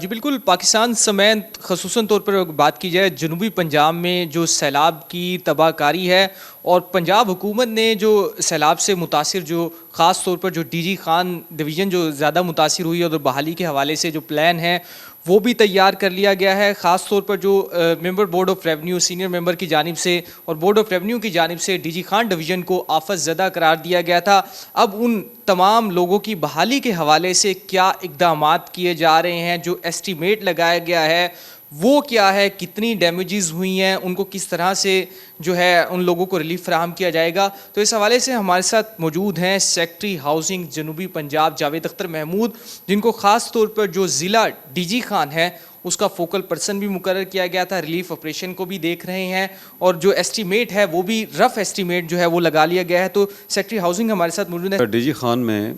جی بالکل، پاکستان سمیت خصوصاً طور پر بات کی جائے جنوبی پنجاب میں جو سیلاب کی تباہ کاری ہے، اور پنجاب حکومت نے جو سیلاب سے متاثر جو خاص طور پر جو ڈی جی خان ڈویژن جو زیادہ متاثر ہوئی ہے، اور بحالی کے حوالے سے جو پلان ہے وہ بھی تیار کر لیا گیا ہے. خاص طور پر جو member board of revenue senior member کی جانب سے اور بورڈ آف ریونیو کی جانب سے ڈی جی خان ڈویژن کو آفت زدہ قرار دیا گیا تھا. اب ان تمام لوگوں کی بحالی کے حوالے سے کیا اقدامات کیے جا رہے ہیں، جو ایسٹیمیٹ لگایا گیا ہے وہ کیا ہے، کتنی ڈیمیجز ہوئی ہیں، ان کو کس طرح سے جو ہے ان لوگوں کو ریلیف فراہم کیا جائے گا. تو اس حوالے سے ہمارے ساتھ موجود ہیں سیکٹری ہاؤسنگ جنوبی پنجاب جاوید اختر محمود، جن کو خاص طور پر جو ضلع ڈی جی خان ہے اس کا فوکل پرسن بھی مقرر کیا گیا تھا. ریلیف آپریشن کو بھی دیکھ رہے ہیں، اور جو ایسٹیمیٹ ہے وہ بھی رف ایسٹیمیٹ جو ہے وہ لگا لیا گیا ہے. تو سیکٹری ہاؤسنگ ہمارے ساتھ موجود ہے. ڈی جی خان میں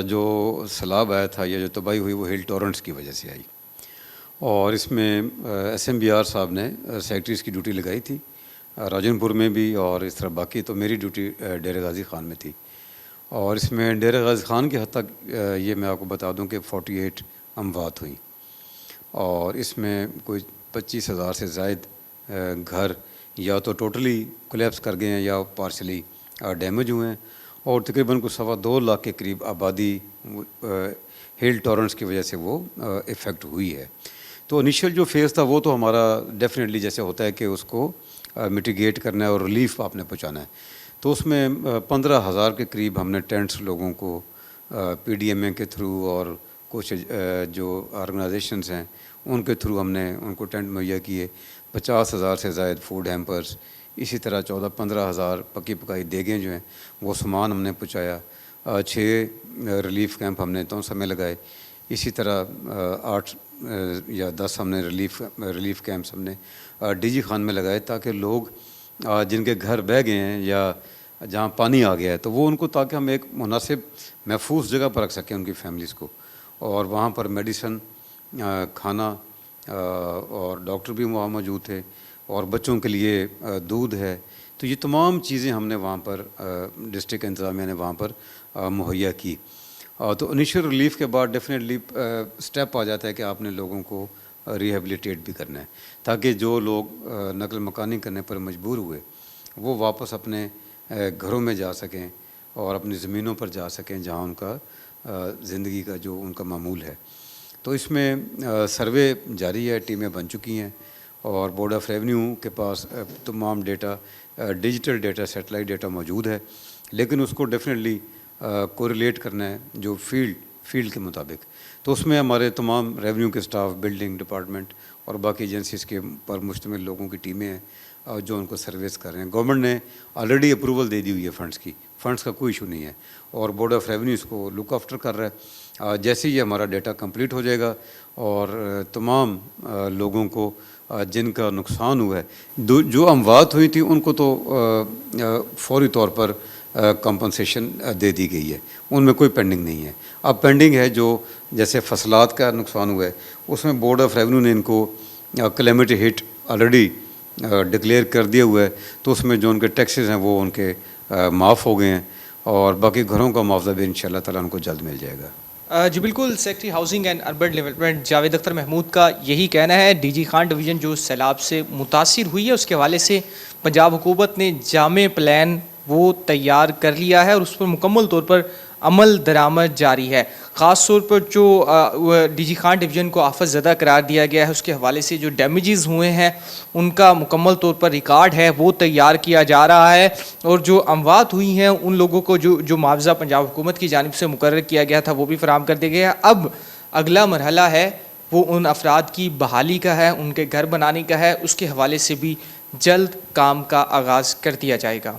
جو سیلاب آیا تھا یا جو تباہی ہوئی وہ ہل ٹورنٹس کی وجہ سے آئی، اور اس میں ایس ایم بی آر صاحب نے سیکٹریز کی ڈیوٹی لگائی تھی راجن پور میں بھی، اور اس طرح باقی تو میری ڈیوٹی ڈیرہ غازی خان میں تھی. اور اس میں ڈیرہ غازی خان کے حد تک یہ میں آپ کو بتا دوں کہ 48 اموات ہوئیں، اور اس میں کوئی 25,000 سے زائد گھر یا تو ٹوٹلی کولیپس کر گئے ہیں یا پارشلی ڈیمیج ہوئے ہیں، اور تقریباً کوئی 2.25 لاکھ کے قریب آبادی ہل ٹورنٹس کی وجہ سے وہ افیکٹ ہوئی ہے. تو انیشیل جو فیز تھا وہ تو ہمارا ڈیفینیٹلی جیسے ہوتا ہے کہ اس کو میٹیگیٹ کرنا ہے اور ریلیف آپ نے پہنچانا ہے. تو اس میں 15,000 کے قریب ہم نے ٹینٹس لوگوں کو پی ڈی ایم اے کے تھرو اور کچھ جو آرگنائزیشنز ہیں ان کے تھرو ہم نے ان کو ٹینٹ مہیا کیے. 50,000 سے زائد فوڈ ہیمپرز، اسی طرح 14-15,000 پکی پکائی دیگیں جو ہیں وہ سامان ہم نے پہنچایا. 6 ریلیف کیمپ ہم نے تونسا میں لگائے. اسی طرح 8 یا 10 ہم نے ریلیف کیمپس ہم نے ڈی جی خان میں لگائے، تاکہ لوگ جن کے گھر بہہ گئے ہیں یا جہاں پانی آ گیا ہے تو وہ ان کو تاکہ ہم ایک مناسب محفوظ جگہ پر رکھ سکیں ان کی فیملیز کو، اور وہاں پر میڈیسن، کھانا اور ڈاکٹر بھی وہاں موجود تھے، اور بچوں کے لیے دودھ ہے. تو یہ تمام چیزیں ہم نے وہاں پر ڈسٹرکٹ انتظامیہ نے وہاں پر مہیا کی. تو انیشیل ریلیف کے بعد ڈیفینیٹلی اسٹیپ آ جاتا ہے کہ آپ نے لوگوں کو ریہیبلیٹیٹ بھی کرنا ہے، تاکہ جو لوگ نقل مکانی کرنے پر مجبور ہوئے وہ واپس اپنے گھروں میں جا سکیں اور اپنی زمینوں پر جا سکیں جہاں ان کا زندگی کا جو ان کا معمول ہے. تو اس میں سروے جاری ہے، ٹیمیں بن چکی ہیں، اور بورڈ آف ریونیو کے پاس تمام data, digital data, satellite data موجود ہے، لیکن اس کو ڈیفینیٹلی کوریلیٹ کرنا ہے جو فیلڈ کے مطابق. تو اس میں ہمارے تمام ریونیو کے سٹاف، بلڈنگ ڈپارٹمنٹ اور باقی ایجنسیز کے پر مشتمل لوگوں کی ٹیمیں ہیں جو ان کو سرویس کر رہے ہیں. گورنمنٹ نے آلریڈی اپروول دے دی ہوئی ہے فنڈس کا کوئی ایشو نہیں ہے، اور بورڈ آف ریونیو اس کو لک آفٹر کر رہا ہے. جیسے ہی ہمارا ڈیٹا کمپلیٹ ہو جائے گا اور تمام لوگوں کو جن کا نقصان ہوا ہے، جو اموات ہوئی تھیں ان کو تو فوری طور پر کمپنسیشن دے دی گئی ہے، ان میں کوئی پینڈنگ نہیں ہے. اب پینڈنگ ہے جو جیسے فصلات کا نقصان ہوا ہے، اس میں بورڈ آف ریونیو نے ان کو کلیمٹی ہٹ آلریڈی ڈکلیئر کر دیا ہوا ہے. تو اس میں جو ان کے ٹیکسز ہیں وہ ان کے معاف ہو گئے ہیں، اور باقی گھروں کا معاوضہ بھی انشاءاللہ تعالیٰ ان کو جلد مل جائے گا. جی بالکل، secretary housing and urban development Javed Akhtar Mahmood کا یہی کہنا ہے. ڈی جی خان ڈویژن جو سیلاب سے متاثر ہوئی ہے اس کے حوالے سے پنجاب حکومت نے جامع پلان وہ تیار کر لیا ہے، اور اس پر مکمل طور پر عمل درآمد جاری ہے. خاص طور پر جو ڈی جی خان ڈویژن کو آفت زدہ قرار دیا گیا ہے اس کے حوالے سے جو ڈیمیجز ہوئے ہیں ان کا مکمل طور پر ریکارڈ ہے وہ تیار کیا جا رہا ہے، اور جو اموات ہوئی ہیں ان لوگوں کو جو معاوضہ پنجاب حکومت کی جانب سے مقرر کیا گیا تھا وہ بھی فراہم کر دیا گیا ہے. اب اگلا مرحلہ ہے وہ ان افراد کی بحالی کا ہے، ان کے گھر بنانے کا ہے. اس کے حوالے سے بھی جلد کام کا آغاز کر دیا جائے گا.